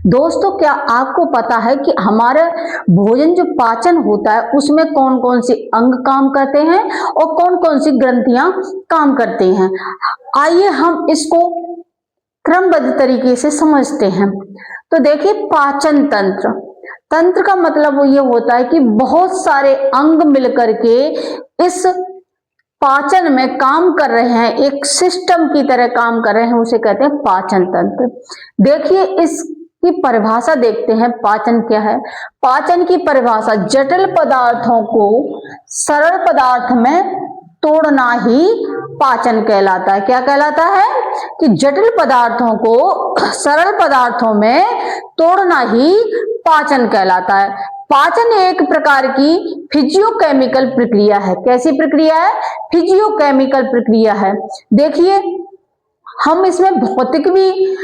दोस्तों, क्या आपको पता है कि हमारा भोजन जो पाचन होता है उसमें कौन कौन से अंग काम करते हैं और कौन कौन सी ग्रंथियां काम करती हैं? आइए हम इसको क्रमबद्ध तरीके से समझते हैं। तो देखिए, पाचन तंत्र, तंत्र का मतलब वो ये होता है कि बहुत सारे अंग मिलकर के इस पाचन में काम कर रहे हैं, एक सिस्टम की तरह काम कर रहे हैं, उसे कहते हैं पाचन तंत्र। देखिए, इसकी परिभाषा देखते हैं, पाचन क्या है। पाचन की परिभाषा, जटिल पदार्थों को सरल पदार्थ में तोड़ना ही पाचन कहलाता है। क्या कहलाता है? कि जटिल पदार्थों को सरल पदार्थों में तोड़ना ही पाचन कहलाता है। पाचन एक प्रकार की फिजियोकेमिकल प्रक्रिया है। कैसी प्रक्रिया है? फिजियोकेमिकल प्रक्रिया है। देखिए, हम इसमें भौतिक भी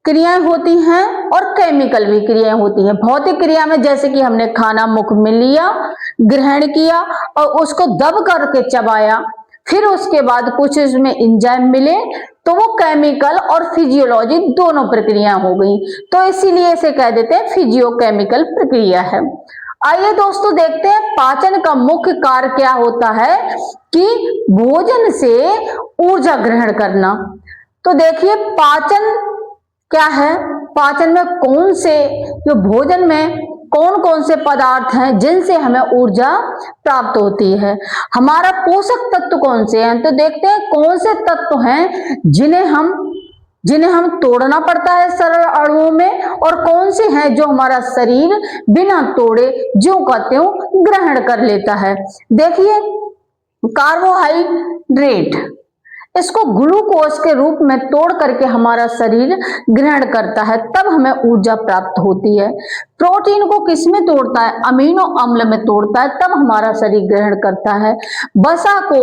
क्रियाएं होती हैं और केमिकल भी क्रियाएं होती हैं। भौतिक क्रिया में जैसे कि हमने खाना मुख में लिया, ग्रहण किया और उसको दब करके चबाया, फिर उसके बाद कुछ इसमें एंजाइम मिले, तो वो केमिकल और फिजियोलॉजी दोनों प्रक्रिया हो गई, तो इसीलिए इसे कह देते हैं फिजियोकेमिकल प्रक्रिया है। आइए दोस्तों, देखते हैं पाचन का मुख्य कार्य क्या होता है कि भोजन से ऊर्जा ग्रहण करना। तो देखिए, पाचन क्या है? पाचन में कौन से, जो भोजन में कौन कौन से पदार्थ हैं जिनसे हमें ऊर्जा प्राप्त होती है। हमारा पोषक तत्व कौन से हैं? तो देखते हैं कौन से तत्व हैं जिन्हें हम तोड़ना पड़ता है सरल अणुओं में, और कौन से हैं जो हमारा शरीर बिना तोड़े ज्यों का त्यों ग्रहण कर लेता है। देखिए, कार्बोहाइड्रेट, इसको ग्लूकोज के रूप में तोड़ करके हमारा शरीर ग्रहण करता है, तब हमें ऊर्जा प्राप्त होती है। प्रोटीन को किस में तोड़ता है? अमीनो अम्ल में तोड़ता है, तब हमारा शरीर ग्रहण करता है। वसा को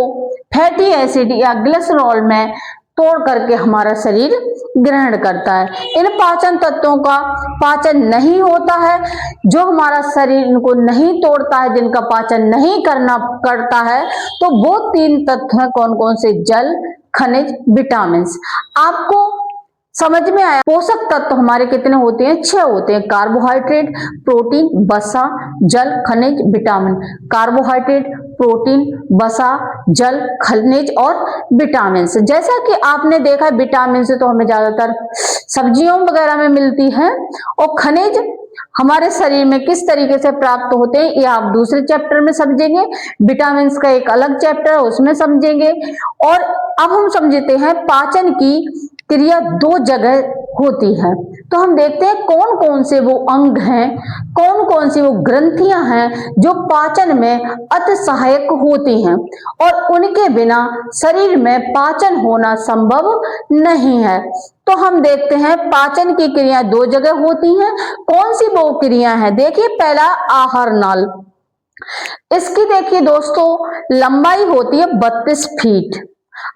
फैटी एसिड या ग्लिसरॉल में तोड़ करके हमारा शरीर ग्रहण करता है। इन पाचन तत्वों का पाचन नहीं होता है, जो हमारा शरीर इनको नहीं तोड़ता है, जिनका पाचन नहीं करता है, तो वो 3 तत्व हैं। कौन कौन से? जल, खनिज, विटामिन। आपको समझ में आया? पोषक तत्व हमारे कितने होते हैं? 6 होते हैं। कार्बोहाइड्रेट, प्रोटीन, वसा, जल, खनिज, विटामिन। कार्बोहाइड्रेट, प्रोटीन, वसा, जल, खनिज और विटामिन। जैसा कि आपने देखा, विटामिन से तो हमें ज्यादातर सब्जियों वगैरह में मिलती है, और खनिज हमारे शरीर में किस तरीके से प्राप्त होते हैं ये आप दूसरे चैप्टर में समझेंगे। विटामिन का एक अलग चैप्टर है, उसमें समझेंगे। और अब हम समझते हैं पाचन की क्रिया 2 जगह होती है। तो हम देखते हैं कौन कौन से वो अंग हैं, कौन कौन सी वो ग्रंथियां हैं जो पाचन में अति सहायक होती हैं, और उनके बिना शरीर में पाचन होना संभव नहीं है। तो हम देखते हैं पाचन की क्रिया 2 जगह होती हैं। कौन सी वो क्रिया है? देखिए, पहला आहार नाल। इसकी देखिए दोस्तों लंबाई होती है 32 फीट।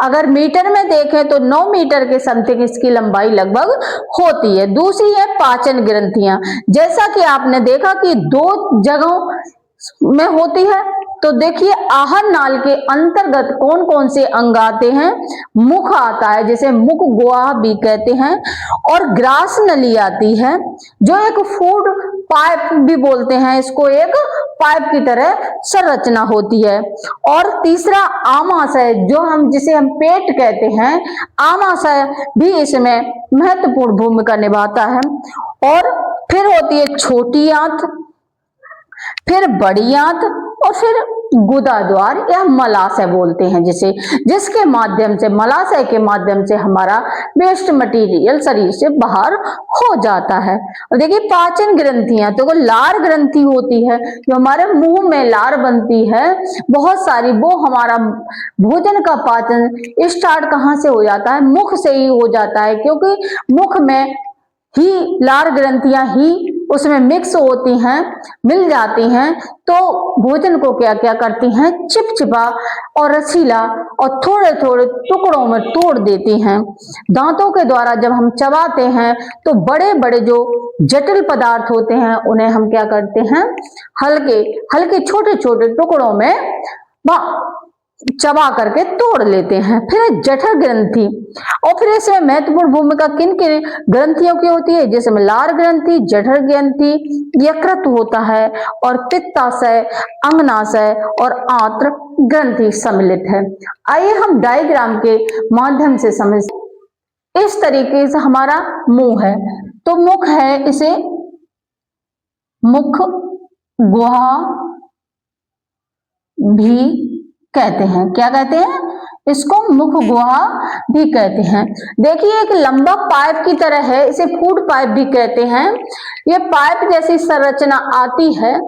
अगर मीटर में देखें तो 9 मीटर के समथिंग इसकी लंबाई लगभग होती है। दूसरी है पाचन ग्रंथियां। जैसा कि आपने देखा कि 2 जगहों में होती है, तो देखिए आहार नाल के अंतर्गत कौन कौन से अंग आते हैं? मुख आता है, जिसे मुख गुहा भी कहते हैं, और ग्रास नली आती है, जो एक फूड पाइप भी बोलते हैं इसको, एक पाइप की तरह संरचना होती है। और तीसरा आमाशय, जिसे हम पेट कहते हैं, आमाशय भी इसमें महत्वपूर्ण भूमिका निभाता है। और फिर होती है छोटी आंत, फिर बड़ी आंत, और फिर गुदा द्वार या मलाशय बोलते हैं जिसके माध्यम से, मलाशय के माध्यम से हमारा वेस्ट मटेरियल शरीर से बाहर हो जाता है। और देखिए पाचन ग्रंथियां, तो वो लार ग्रंथि होती है जो हमारे मुंह में लार बनती है बहुत सारी, वो हमारा भोजन का पाचन स्टार्ट कहाँ से हो जाता है? मुख से ही हो जाता है, क्योंकि मुख में ही लार ग्रंथियां ही उसमें मिक्स होती हैं, मिल जाती हैं, तो भोजन को क्या क्या करती हैं? चिपचिपा और रसीला और थोड़े थोड़े टुकड़ों में तोड़ देती हैं। दांतों के द्वारा जब हम चबाते हैं तो बड़े बड़े जो जटिल पदार्थ होते हैं उन्हें हम क्या करते हैं? हल्के हल्के छोटे छोटे टुकड़ों में चबा करके तोड़ लेते हैं। फिर जठर ग्रंथि, और फिर इसमें महत्वपूर्ण भूमिका किन किन ग्रंथियों की होती है, जिसमें लार ग्रंथि, जठर ग्रंथि, यकृत होता है और पित्ताशय, अंगनाशय और आंत्र ग्रंथि सम्मिलित है। आइए हम डायग्राम के माध्यम से समझ। इस तरीके से हमारा मुंह है, तो मुख है, इसे मुख गुहा भी कहते हैं। क्या कहते हैं? इसको मुख गुहा भी कहते हैं। देखिए एक लंबा पाइप की तरह है, इसे फूड पाइप भी कहते हैं। ये पाइप जैसी संरचना आती है,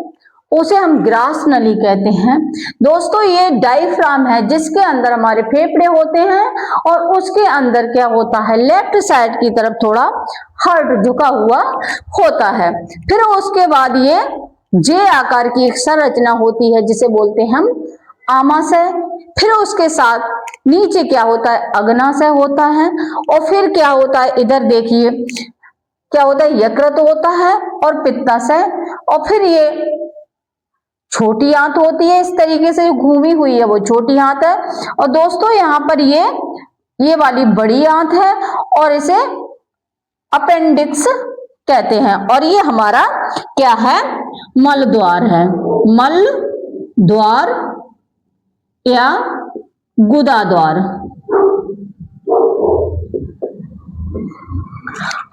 उसे हम ग्रास नली कहते हैं। दोस्तों ये डायफ्राम है, जिसके अंदर हमारे फेफड़े होते हैं, और उसके अंदर क्या होता है, लेफ्ट साइड की तरफ थोड़ा हार्ट झुका हुआ होता है। फिर उसके बाद ये जे आकार की एक संरचना होती है, जिसे बोलते हैं हम आमाशय। फिर उसके साथ नीचे क्या होता है, अग्नाशय होता है, और फिर क्या होता है, इधर देखिए क्या होता है, यकृत होता है और पित्ताशय, और फिर ये छोटी आंत होती है। इस तरीके से घूमी हुई है वो छोटी आंत है। और दोस्तों यहाँ पर ये वाली बड़ी आंत है, और इसे अपेंडिक्स कहते हैं। और ये हमारा क्या है, मल द्वार है, मल द्वार या गुदा द्वार।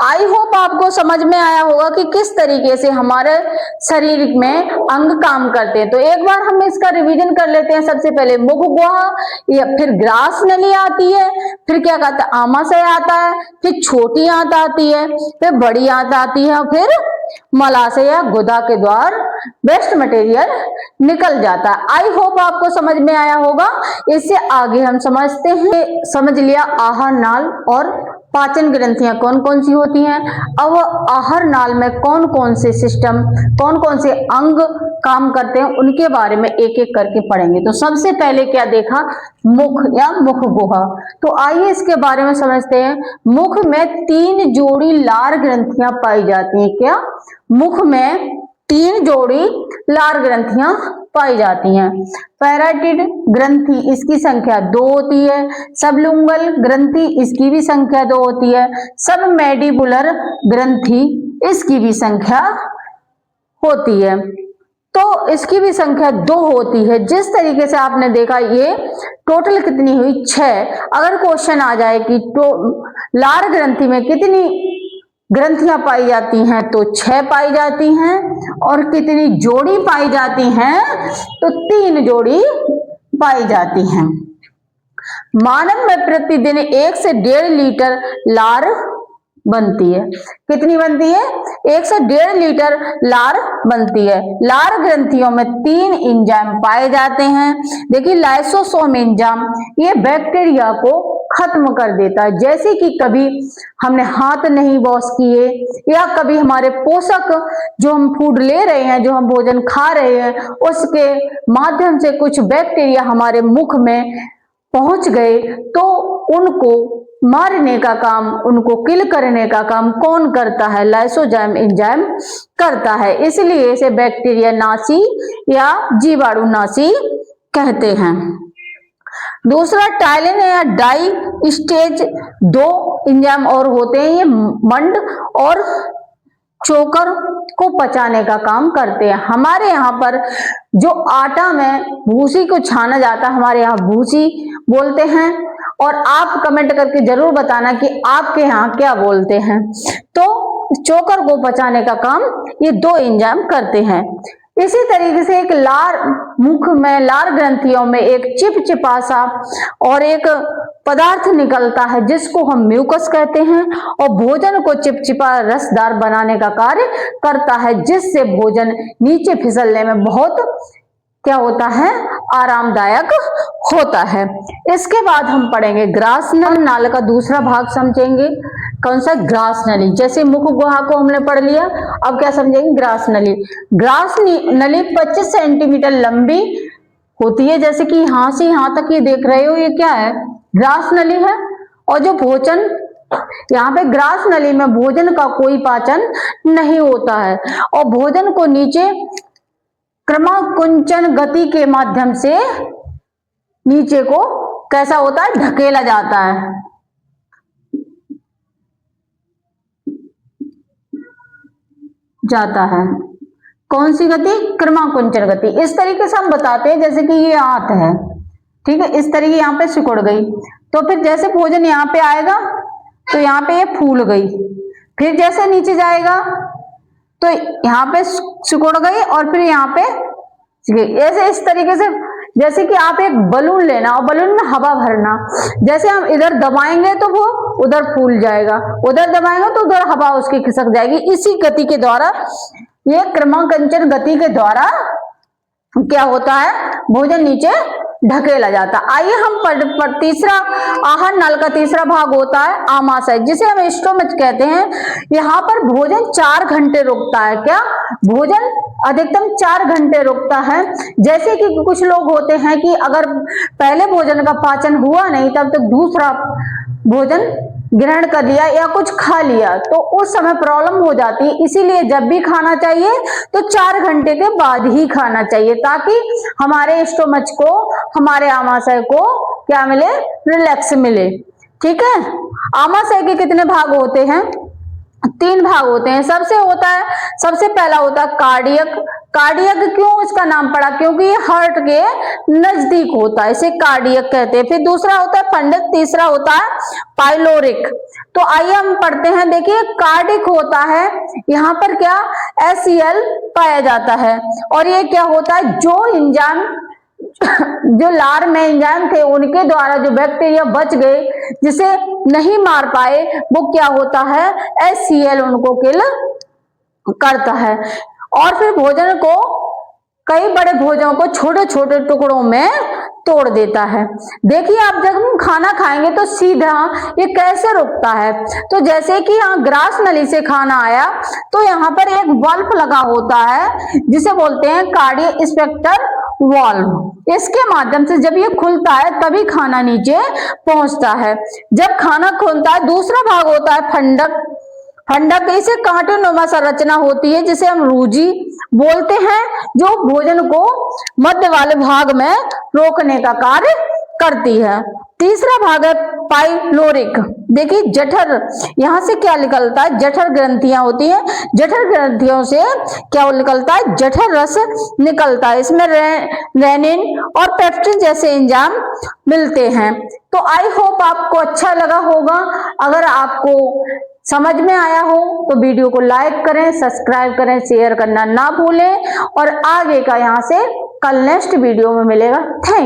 आई होप आपको समझ में आया होगा कि किस तरीके से हमारे शरीर में अंग काम करते हैं। तो एक बार हम इसका रिवीजन कर लेते हैं। सबसे पहले मुख गुहा, या फिर ग्रास नली आती है, फिर क्या कहता है, आमाशय आता है, फिर छोटी आंत आती है, फिर बड़ी आंत आती है, और फिर मलाशय या गुदा के द्वार वेस्ट मटेरियल निकल जाता है। आई होप आपको समझ में आया होगा। इससे आगे हम समझते हैं। समझ लिया आहार नाल और पाचन ग्रंथियां कौन कौन सी होती हैं। अब आहार नाल में कौन कौन से सिस्टम, कौन कौन से अंग काम करते हैं, उनके बारे में एक एक करके पढ़ेंगे। तो सबसे पहले क्या देखा, मुख या मुख गुहा। तो आइए इसके बारे में समझते हैं। मुख में 3 जोड़ी लार ग्रंथियां पाई जाती हैं। क्या? मुख में 3 जोड़ी लार ग्रंथियां पाई जाती हैं। पैराटिड ग्रंथि, इसकी संख्या 2 होती है। सबलुंगल ग्रंथि, इसकी भी संख्या 2 होती है। सबमैंडिबुलर ग्रंथि, इसकी भी संख्या होती है। तो इसकी भी संख्या 2 होती है। जिस तरीके से आपने देखा, ये टोटल कितनी हुई, 6। अगर क्वेश्चन आ जाए कि लार ग्रंथि में कितनी ग्रंथियां पाई जाती हैं, तो 6 पाई जाती हैं। और कितनी जोड़ी पाई जाती हैं, तो 3 जोड़ी पाई जाती हैं। मानव में प्रतिदिन 1 से 1.5 लीटर लार बनती है। कितनी बनती है? 1 से 1.5 लीटर लार बनती है। लार ग्रंथियों में 3 एंजाइम पाए जाते हैं। देखिए लाइसोसोम एंजाइम, ये बैक्टीरिया को खत्म कर देता है। जैसे कि कभी हमने हाथ नहीं वॉश किए, या कभी हमारे पोषक जो हम फूड ले रहे हैं, जो हम भोजन खा रहे हैं, उसके माध्यम से कुछ बैक्टीरिया हमारे मुख में पहुंच गए, तो उनको मारने का काम, उनको किल करने का काम कौन करता है? लाइसोजाइम एंजाइम करता है। इसलिए इसे बैक्टीरिया नाशी या जीवाणु नाशी कहते हैं। दूसरा टाइलिन या डाई स्टेज 2 एंजाइम और होते हैं। ये मंड और चोकर को पचाने का काम करते हैं। हमारे यहाँ पर जो आटा में भूसी को छाना जाता है, हमारे यहाँ भूसी बोलते हैं। और आप कमेंट करके जरूर बताना कि आपके यहाँ क्या बोलते हैं। तो चोकर को पचाने का काम ये 2 एंजाइम करते हैं। इसी तरीके से एक लार, मुख में लार ग्रंथियों में एक चिपचिपा सा और एक पदार्थ निकलता है, जिसको हम म्यूकस कहते हैं, और भोजन को चिपचिपा रसदार बनाने का कार्य करता है, जिससे भोजन नीचे फिसलने में बहुत क्या होता है, आरामदायक होता है। इसके बाद हम पढ़ेंगे ग्रास नाल का दूसरा भाग समझेंगे। कौन सा? ग्रास नली। जैसे मुख गुहा को हमने पढ़ लिया, अब क्या समझेंगे? ग्रास नली। ग्रास नली 25 सेंटीमीटर लंबी होती है। जैसे कि यहां से यहां तक ये देख रहे हो, ये क्या है? ग्रास नली है। और जो भोजन, यहाँ पे ग्रास नली में भोजन का कोई पाचन नहीं होता है, और भोजन को नीचे क्रमाकुंचन गति के माध्यम से नीचे को कैसा होता है, ढकेला जाता है। कौन सी गति, क्रमाकुंचन गति। इस तरीके से हम बताते हैं, जैसे कि ये आंत है, ठीक है, इस तरीके यहाँ पे सिकुड़ गई, तो फिर जैसे भोजन यहाँ पे आएगा तो यहाँ पे ये फूल गई, फिर जैसे नीचे जाएगा तो यहाँ पे सिकुड़ गई और फिर यहाँ पे ऐसे इस तरीके से। जैसे कि आप एक बलून लेना और बलून में हवा भरना, जैसे हम इधर दबाएंगे तो वो उधर फूल जाएगा, उधर दबाएंगे तो उधर हवा उसकी खिसक जाएगी। इसी गति के द्वारा, ये क्रमाकुंचन गति के द्वारा क्या होता है, भोजन नीचे ढकेला जाता। आइए हम पर तीसरा आहार नाल का तीसरा भाग होता है आमाशय, जिसे हम स्टोमच कहते हैं। यहाँ पर भोजन 4 घंटे रुकता है। क्या, भोजन अधिकतम 4 घंटे रुकता है। जैसे कि कुछ लोग होते हैं कि अगर पहले भोजन का पाचन हुआ नहीं तब तक दूसरा भोजन ग्रहण कर लिया या कुछ खा लिया तो उस समय प्रॉब्लम हो जाती है। इसीलिए जब भी खाना चाहिए तो 4 घंटे के बाद ही खाना चाहिए, ताकि हमारे स्टोमच को, हमारे आमाशय को क्या मिले, रिलैक्स मिले। ठीक है। आमाशय के कितने भाग होते हैं, 3 भाग होते हैं। सबसे पहला होता है कार्डियक। कार्डियक क्यों इसका नाम पड़ा, क्योंकि ये हार्ट के नजदीक होता है, इसे कार्डियक कहते हैं। फिर दूसरा होता है फंडक, तीसरा होता है पाइलोरिक। तो आइए हम पढ़ते हैं। देखिए कार्डिक होता है, यहाँ पर क्या HCl पाया जाता है, और ये क्या होता है, जो एंजाइम, जो लार में एंजाइम थे उनके द्वारा जो बैक्टीरिया बच गए, जिसे नहीं मार पाए, वो क्या होता है, HCl उनको किल करता है। और फिर भोजन को, कई बड़े भोजनों को छोटे छोटे टुकड़ों में तोड़ देता है। देखिए आप जब हम खाना खाएंगे तो सीधा ये कैसे रुकता है, तो जैसे कि यहाँ ग्रास नली से खाना आया तो यहाँ पर एक वाल्व लगा होता है जिसे बोलते हैं कार्डियोस्पेक्टर वाल्व। इसके माध्यम से जब ये खुलता है तभी खाना नीचे पहुंचता है। जब खाना खुलता है, दूसरा भाग होता है फंडक। फंडक इसे कांटेनुमा संरचना होती है जिसे हम रूजी बोलते हैं, जो भोजन को मध्य वाले भाग में रोकने का कार्य करती है। तीसरा भाग है पाइलोरिक। देखिए जठर, यहाँ से क्या निकलता है, जठर ग्रंथियां होती हैं, जठर ग्रंथियों से क्या निकलता है, जठर रस निकलता है। इसमें रेनिन और पेप्सिन जैसे एंजाइम मिलते हैं। तो आई होप आपको अच्छा लगा होगा। अगर आपको समझ में आया हो तो वीडियो को लाइक करें, सब्सक्राइब करें, शेयर करना ना भूलें, और आगे का यहाँ से कल नेक्स्ट वीडियो में मिलेगा। थैंक